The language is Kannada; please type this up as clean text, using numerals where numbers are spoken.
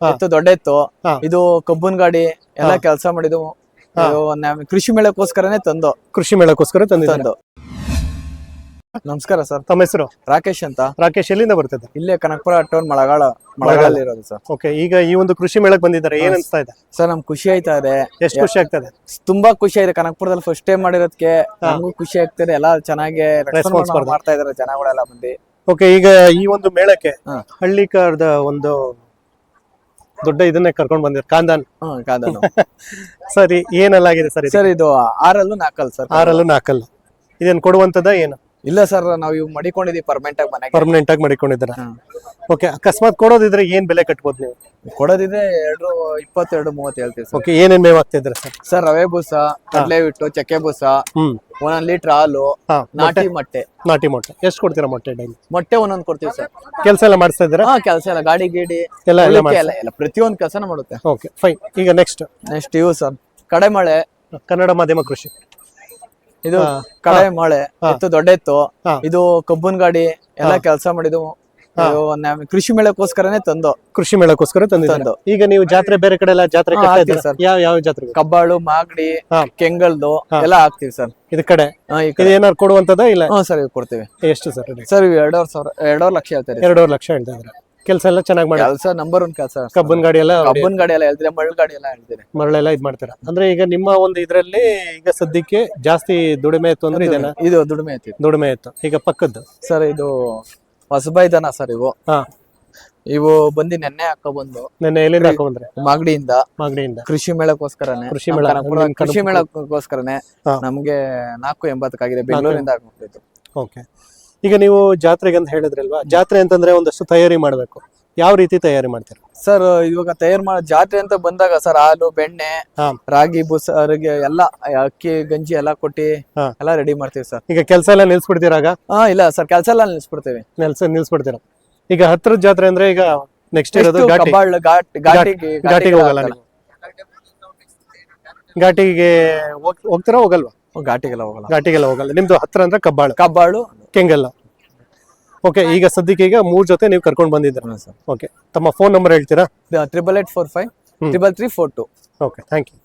ಎತ್ತು ದೊಡ್ಡ ಎತ್ತು. ಇದು ಕಬ್ಬನ್ ಗಾಡಿ ಎಲ್ಲ ಕೆಲಸ ಮಾಡಿದ್ದು. ಕೃಷಿ ಮೇಳಕ್ಕೋಸ್ಕರನೇ ತಂದು. ಕೃಷಿ ಮೇಳಕ್ಕೋಸ್ಕರ ತಂದು. ನಮಸ್ಕಾರ ಸರ್, ತಮ್ಮ ಹೆಸರು? ರಾಕೇಶ್ ಅಂತ. ರಾಕೇಶ್, ಎಲ್ಲಿಂದ ಬರ್ತದೆ? ಇಲ್ಲೇ ಕನಕಪುರ ಟೌನ್ ಮಳಗಾಲ ಇರೋದು ಸರ್. ಓಕೆ, ಈಗ ಈ ಒಂದು ಕೃಷಿ ಮೇಳಕ್ಕೆ ಬಂದಿದ್ದಾರೆ, ಏನ್ ಅನ್ಸ್ತಾ ಇದೆ ಸರ್? ನಮ್ಗೆ ಖುಷಿ ಆಯ್ತಾ ಇದೆ. ಎಷ್ಟು ಖುಷಿ ಆಗ್ತದೆ? ತುಂಬಾ ಖುಷಿ ಆಗಿದೆ. ಕನಕಪುರದಲ್ಲಿ ಫಸ್ಟ್ ಟೈಮ್ ಮಾಡಿರೋದಕ್ಕೆ ನಮಗೂ ಖುಷಿ ಆಗ್ತದೆ. ಎಲ್ಲ ಚೆನ್ನಾಗಿ ರೆಸ್ಪಾನ್ಸ್ ಮಾಡ್ತಾ ಇದಾರೆ ಜನಗಳೆಲ್ಲ ಬಂದು. ಓಕೆ, ಈಗ ಈ ಒಂದು ಮೇಳಕ್ಕೆ ಹಳ್ಳಿಕಾರದ ಒಂದು ದೊಡ್ಡ ಇದನ್ನೇ ಕರ್ಕೊಂಡ್ ಬಂದಿರ ಕಾಂದಾನ್. ಸರಿ, ಏನೆಲ್ಲ ಆಗಿದೆ ಸರ್? ಸರ್ ಇದು 6 4 ಸರ್. 6 4 ಇದೇನ್ ಕೊಡುವಂತದ ಏನು? ಇಲ್ಲ ಸರ್, ನಾವು ಇವ್ ಮಡಿಕೊಂಡಿದೀವಿ ಪರ್ಮನೆಂಟ್ ಆಗಿ ಮನೆಗೆ. ಪರ್ಮನೆಂಟ್ ಆಗಿ ಮಡಿಕೊಂಡಿದ್ದೀರಾ? ಓಕೆ, ಅಕಸ್ಮಾತ್ ಕೊಡೋದಿದ್ರೆ ಏನ್ ಬೆಲೆ ಕಟ್ಬೋದು ನೀವು? ಕೊಡೋದಿದ್ರೆ 22-30 ಹೇಳ್ತೀವಿ ಸರ್. ಓಕೆ, ಏನೇನ್ ಮೇವ್ ಆಗ್ತಿದ್ರೆ ಸರ್? ಸರ್ ರವೆ ಬೂಸ, ಕಡಲೆ ಹಿಟ್ಟು, ಚಕ್ಕೆ ಬೂಸ, 1 ಲೀಟರ್ ಹಾಲು, ನಾಟಿ ಮೊಟ್ಟೆ. ನಾಟಿ ಮೊಟ್ಟೆ ಎಷ್ಟು ಕೊಡ್ತೀರಾ? ಮೊಟ್ಟೆ ಡೈಲಿ ಮೊಟ್ಟೆ ಒಂದೊಂದು ಕೊಡ್ತೀವಿ ಸರ್. ಕೆಲಸ ಎಲ್ಲ ಮಾಡಿಸ್ತಾ ಇದ್ದೀರಾ? ಕೆಲಸ ಎಲ್ಲ ಗಾಡಿ ಗೀಡಿ ಎಲ್ಲ ಪ್ರತಿಯೊಂದು ಕೆಲಸನ ಮಾಡುತ್ತೆ. Okay, fine. ಈಗ ನೆಕ್ಸ್ಟ್ ಇವು ಸರ್ ಕಡೆಮಳೆ ಕನ್ನಡ ಮಾಧ್ಯಮ ಕೃಷಿ. ಇದು ಕಡೆಮಳೆ ಎತ್ತು ದೊಡ್ಡ ಎತ್ತು. ಇದು ಕಬ್ಬನ್ ಗಾಡಿ ಎಲ್ಲ ಕೆಲಸ ಮಾಡಿದ್ದು. ಕೃಷಿ ಮೇಳಕ್ಕೋಸ್ಕರನೇ ತಂದು. ಕೃಷಿ ಮೇಳಕ್ಕೋಸ್ಕರ ತಂದು. ಈಗ ನೀವು ಜಾತ್ರೆ ಬೇರೆ ಕಡೆ ಎಲ್ಲ ಜಾತ್ರೆ ಸರ್. ಯಾವ ಜಾತ್ರೆ? ಕಬ್ಬಾಳು, ಮಾಗಡಿ, ಕೆಂಗಲ್ದು ಎಲ್ಲ ಹಾಕ್ತಿವಿ ಸರ್. ಇದ್ ಕಡೆ ಏನಾರು ಕೊಡುವಂತದ ಇಲ್ಲ? ಸರ್ ಕೊಡ್ತೀವಿ. ಎಷ್ಟು ಸರ್? ಸರ್ 2.5 ಲಕ್ಷ ಹೇಳ್ತಾರೆ. 2.5 ಲಕ್ಷ ಹೇಳ್ತಾ ಇದ್ರೆ ಕೆಲಸ ಎಲ್ಲ ಚೆನ್ನಾಗಿ ಮಾಡಿ. ಕೆಲಸ ನಂಬರ್ 1 ಕೆಲಸ. ಕಬ್ಬನ್ ಗಾಡಿ ಎಲ್ಲ ಹೇಳ್ತೀರಾ, ಮರಳು ಗಾಡಿ ಎಲ್ಲ ಹೇಳ್ತೀರಾ. ಮರಳೆಲ್ಲ ಇದ್ ಮಾಡ್ತೀರಾ ಅಂದ್ರೆ. ಈಗ ನಿಮ್ಮ ಒಂದು ಇದ್ರಲ್ಲಿ ಈಗ ಸದ್ಯಕ್ಕೆ ಜಾಸ್ತಿ ದುಡಿಮೆ ಇತ್ತು ಅಂದ್ರೆ ಇದೆಲ್ಲ? ಇದು ದುಡಿಮೆ ಇತ್ತು. ಈಗ ಪಕ್ಕದ್ದು ಸರ್ ಇದು ಹೊಸಬೈದನ ಸರ್. ಇವು ಬಂದು ನೆನ್ನೆ ಹಾಕೊಂಡ್ಬಂದು. ನೆನ್ನೆ ಎಲ್ಲಿಂದ ಹಾಕೊಂಡ್ಬಂದ್ರೆ? ಮಾಗಡಿಯಿಂದ. ಕೃಷಿ ಮೇಳಕ್ಕೋಸ್ಕರನೇ. ಕೃಷಿ ಮೇಳಕ್ಕೋಸ್ಕರನೇ ನಮ್ಗೆ 4.80 ಆಗಿದೆ. ಬೆಂಗಳೂರಿಂದ ಹಾಕೊಂಡಿದ್ದು. ಓಕೆ, ಈಗ ನೀವು ಜಾತ್ರೆಗೆ ಅಂತ ಹೇಳಿದ್ರಲ್ವಾ, ಜಾತ್ರೆ ಅಂತಂದ್ರೆ ಒಂದಷ್ಟು ತಯಾರಿ ಮಾಡ್ಬೇಕು. ಯಾವ ರೀತಿ ತಯಾರಿ ಮಾಡ್ತೀರಾ ಸರ್? ಇವಾಗ ತಯಾರು ಮಾಡೋ ಜಾತ್ರೆ ಅಂತ ಬಂದಾಗ ಸರ್, ಹಾಲು, ಬೆಣ್ಣೆ, ರಾಗಿ, ಬೂಸ, ಎಲ್ಲ ಅಕ್ಕಿ, ಗಂಜಿ ಎಲ್ಲ ಕೊಟ್ಟಿ ಎಲ್ಲ ರೆಡಿ ಮಾಡ್ತೀವಿ ಸರ್. ಈಗ ಕೆಲಸ ಎಲ್ಲ ನಿಲ್ಸ್ಬಿಡ್ತೀರಾಗ? ಇಲ್ಲ ಸರ್, ಕೆಲಸ ಎಲ್ಲ ನಿಲ್ಸ್ಬಿಡ್ತೀವಿ. ನಿಲ್ಸ್ಬಿಡ್ತೀರಾ? ಈಗ ಹತ್ರದ ಜಾತ್ರೆ ಅಂದ್ರೆ ಈಗ ನೆಕ್ಸ್ಟ್ ಇರೋದು ಘಾಟಿಗೆ ಹೋಗಲ್ಲ ನೀವು? ಘಾಟಿಗೆ ಹೋಗ್ತೀರಾ ಹೋಗಲ್ವಾ? ಘಾಟಿಗೆಲ್ಲ ಹೋಗಲ್ಲ. ನಿಮ್ದು ಹತ್ರ ಅಂದ್ರೆ ಕಬ್ಬಾಳು, ಕೆಂಗಲ್ಲ. ಓಕೆ, ಈಗ ಸದ್ಯಕ್ಕೆ ಈಗ 3 ಜೊತೆ ನೀವು ಕರ್ಕೊಂಡು ಬಂದಿದ್ದೀರಾ ಸರ್. ಓಕೆ, ತಮ್ಮ ಫೋನ್ ನಂಬರ್ ಹೇಳ್ತೀರಾ? 8845 33342. Okay, thank you.